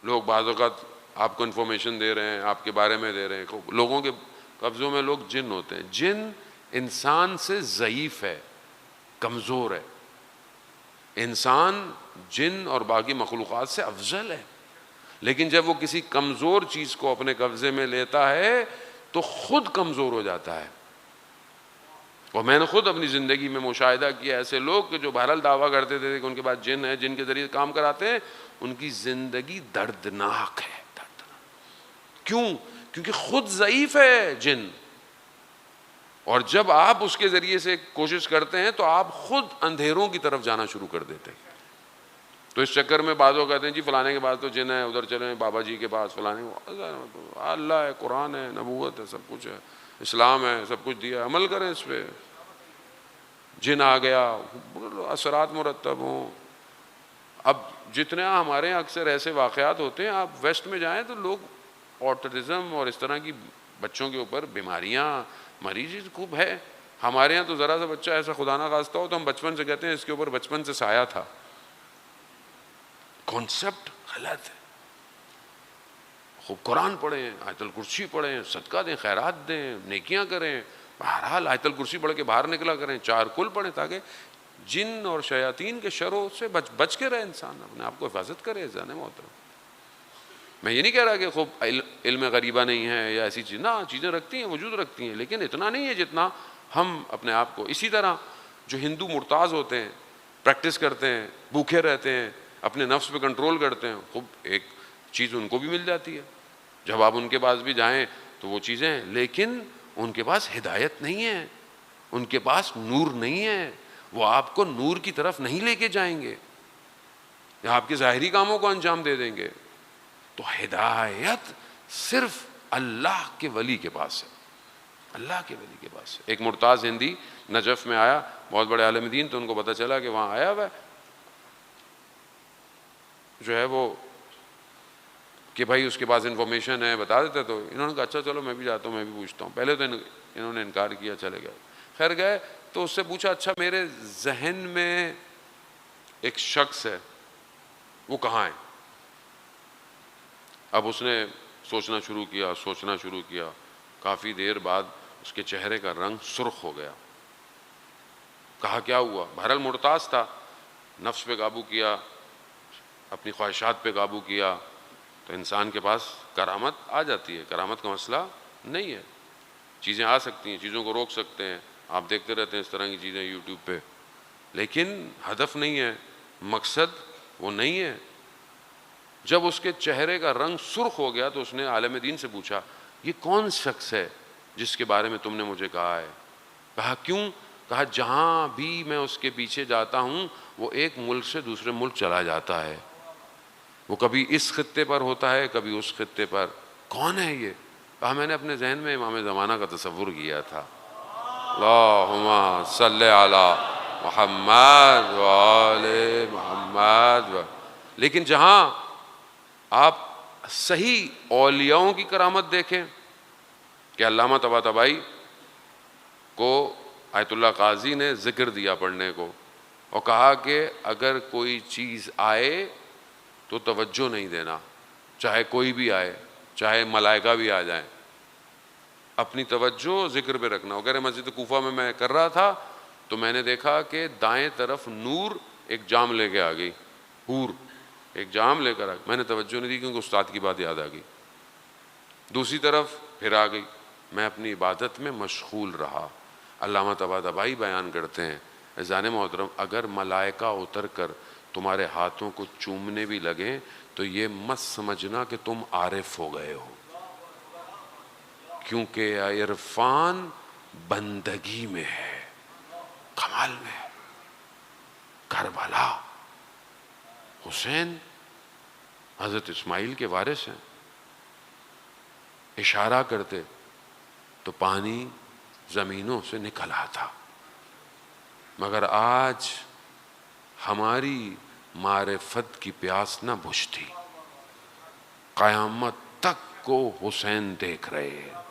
لوگ بعض اوقات آپ کو انفارمیشن دے رہے ہیں، آپ کے بارے میں دے رہے ہیں. لوگوں کے قبضوں میں لوگ جن ہوتے ہیں. جن انسان سے ضعیف ہے، کمزور ہے. انسان جن اور باقی مخلوقات سے افضل ہے، لیکن جب وہ کسی کمزور چیز کو اپنے قبضے میں لیتا ہے تو خود کمزور ہو جاتا ہے. اور میں نے خود اپنی زندگی میں مشاہدہ کیا ایسے لوگ کہ جو بہرحال دعویٰ کرتے تھے کہ ان کے پاس جن ہے، جن کے ذریعے کام کراتے ہیں، ان کی زندگی دردناک ہے. کیوں؟ کیونکہ خود ضعیف ہے جن، اور جب آپ اس کے ذریعے سے کوشش کرتے ہیں تو آپ خود اندھیروں کی طرف جانا شروع کر دیتے ہیں. تو اس چکر میں بعض لوگ کہتے ہیں جی فلانے کے پاس تو جن ہے، ادھر چلیں بابا جی کے پاس، فلانے اللہ ہے، قرآن ہے، نبوت ہے، سب کچھ ہے، اسلام ہے، سب کچھ دیا، عمل کریں اس پہ. جن آ گیا، اثرات مرتب ہوں. اب جتنے ہمارے یہاں اکثر ایسے واقعات ہوتے ہیں، آپ ویسٹ میں جائیں تو لوگ آٹزم اور اس طرح کی بچوں کے اوپر بیماریاں، مریض خوب ہے. ہمارے یہاں تو ذرا سا بچہ ایسا خدا نہ خواستہ ہو تو ہم بچپن سے کہتے ہیں اس کے اوپر بچپن سے سایہ تھا. کانسیپٹ غلط ہے. خوب قرآن پڑھیں، آیت الکرسی پڑھیں، صدقہ دیں، خیرات دیں، نیکیاں کریں. بہرحال آیت الکرسی پڑھ کے باہر نکلا کریں، 4 کل پڑھیں تاکہ جن اور شیاطین کے شروں سے بچ کے رہے، انسان اپنے آپ کو حفاظت کرے. ذہن محترم، میں یہ نہیں کہہ رہا کہ خوب علم غریبہ نہیں ہے یا ایسی چیز، نہ چیزیں رکھتی ہیں، وجود رکھتی ہیں، لیکن اتنا نہیں ہے جتنا ہم اپنے آپ کو. اسی طرح جو ہندو مرتاز ہوتے ہیں، پریکٹس کرتے ہیں، بھوکے رہتے ہیں، اپنے نفس پہ کنٹرول کرتے ہیں، خوب ایک چیز ان کو بھی مل جاتی ہے جب آپ ان کے پاس بھی جائیں تو وہ چیزیں ہیں، لیکن ان کے پاس ہدایت نہیں ہے، ان کے پاس نور نہیں ہے. وہ آپ کو نور کی طرف نہیں لے کے جائیں گے، یا آپ کے ظاہری کاموں کو انجام دے دیں گے. تو ہدایت صرف اللہ کے ولی کے پاس ہے، اللہ کے ولی کے پاس ہے. ایک مرتاز ہندی نجف میں آیا، بہت بڑے عالم دین، تو ان کو پتہ چلا کہ وہاں آیا ہوا ہے جو ہے وہ، کہ بھائی اس کے پاس انفارمیشن ہے، بتا دیتا. تو انہوں نے کہا اچھا چلو میں بھی جاتا ہوں، میں بھی پوچھتا ہوں. پہلے تو انہوں نے انکار کیا، چلے گئے. خیر گئے تو اس سے پوچھا اچھا میرے ذہن میں ایک شخص ہے، وہ کہاں ہے؟ اب اس نے سوچنا شروع کیا. کافی دیر بعد اس کے چہرے کا رنگ سرخ ہو گیا. کہا کیا ہوا؟ بہرحال مرتاز تھا، نفس پہ قابو کیا، اپنی خواہشات پہ قابو کیا. تو انسان کے پاس کرامت آ جاتی ہے، کرامت کا مسئلہ نہیں ہے. چیزیں آ سکتی ہیں، چیزوں کو روک سکتے ہیں. آپ دیکھتے رہتے ہیں اس طرح کی چیزیں یوٹیوب پہ، لیکن ہدف نہیں ہے، مقصد وہ نہیں ہے. جب اس کے چہرے کا رنگ سرخ ہو گیا تو اس نے عالم دین سے پوچھا یہ کون شخص ہے جس کے بارے میں تم نے مجھے کہا ہے؟ کہا کیوں؟ کہا جہاں بھی میں اس کے پیچھے جاتا ہوں وہ ایک ملک سے دوسرے ملک چلا جاتا ہے، وہ کبھی اس خطے پر ہوتا ہے، کبھی اس خطے پر. کون ہے یہ؟ کہا میں نے اپنے ذہن میں امام زمانہ کا تصور کیا تھا. اللہم صلی علی محمد وآل محمد. لیکن جہاں آپ صحیح اولیاؤں کی کرامت دیکھیں کہ علامہ طباطبائی کو آیت اللہ قاضی نے ذکر دیا پڑھنے کو، اور کہا کہ اگر کوئی چیز آئے تو توجہ نہیں دینا، چاہے کوئی بھی آئے، چاہے ملائکہ بھی آ جائیں، اپنی توجہ ذکر پہ رکھنا. وغیرہ مسجد کوفہ میں کر رہا تھا تو میں نے دیکھا کہ دائیں طرف نور ایک جام لے کے آ گئی، حور ایک جام لے کر آ گئی. میں نے توجہ نہیں دی کیونکہ استاد کی بات یاد آ گئی. دوسری طرف پھر آ گئی. میں اپنی عبادت میں مشغول رہا. علامہ طباطبائی بیان کرتے ہیں عزیزان محترم، اگر ملائکہ اتر کر تمہارے ہاتھوں کو چومنے بھی لگیں تو یہ مت سمجھنا کہ تم عارف ہو گئے ہو، کیونکہ عرفان بندگی میں ہے، کمال میں ہے. کربلا حسین حضرت اسماعیل کے وارث ہیں، اشارہ کرتے تو پانی زمینوں سے نکل آتا. مگر آج ہماری معرفت کی پیاس نہ بجھتی، قیامت تک کو حسین دیکھ رہے ہیں.